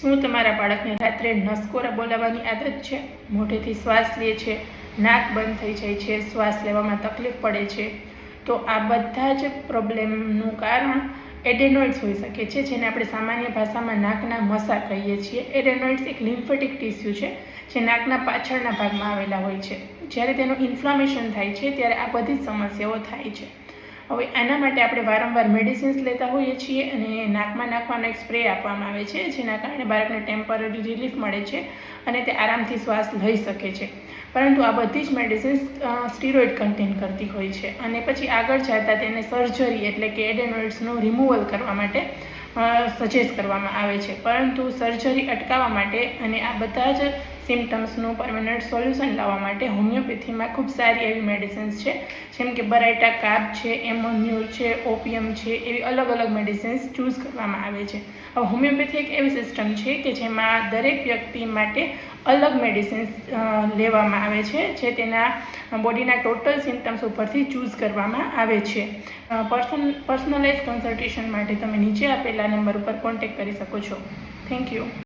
શું તમારા બાળકને રાત્રે નસકોરા બોલાવવાની આદત છે? મોઢેથી શ્વાસ લે છે, નાક બંધ થઈ જાય છે, શ્વાસ લેવામાં તકલીફ પડે છે? તો આ બધા જ પ્રોબ્લેમનું કારણ એડેનોઇડ્સ હોઈ શકે છે, જેને આપણે સામાન્ય ભાષામાં નાકના મસા કહીએ છીએ. એડેનોઇડ્સ એક લિમ્ફેટિક ટિશ્યુ છે જે નાકના પાછળના ભાગમાં આવેલા હોય છે. જ્યારે તેનું ઇન્ફ્લામેશન થાય છે ત્યારે આ બધી જ સમસ્યાઓ થાય છે. હવે આના માટે આપણે વારંવાર મેડિસિન્સ લેતા હોઈએ છીએ અને નાકમાં નાખવાનો એક સ્પ્રે આપવામાં આવે છે, જેના કારણે બાળકને ટેમ્પરરી રિલીફ મળે છે અને તે આરામથી શ્વાસ લઈ શકે છે. પરંતુ આ બધી જ મેડિસિન્સ સ્ટીરોઇડ કન્ટેન કરતી હોય છે અને પછી આગળ જતાં તેને સર્જરી એટલે કે એડેનોઇડ્સનું રિમૂવલ કરવા માટે સજેસ્ટ કરવામાં આવે છે. પરંતુ સર્જરી અટકાવવા માટે અને આ બધા જ સિમ્ટમ્સનું પરમેનન્ટ સોલ્યુશન લાવવા માટે હોમિયોપેથીમાં ખૂબ સારી એવી મેડિસિન્સ છે, જેમ કે બરાઇટા કાર્બ છે, એમોન્યુલ છે, ઓપિયમ છે, એવી અલગ અલગ મેડિસિન્સ ચૂઝ કરવામાં આવે છે. હવે હોમિયોપેથી એક એવી સિસ્ટમ છે કે જેમાં દરેક વ્યક્તિ માટે અલગ મેડિસિન્સ લેવામાં આવે છે, જે તેના બોડીના ટોટલ સિમ્ટમ્સ ઉપરથી ચૂઝ કરવામાં આવે છે. પર્સનલાઇઝ કન્સલ્ટેશન માટે તમે નીચે આપેલા નંબર ઉપર કોન્ટેક્ટ કરી શકો છો. Thank you.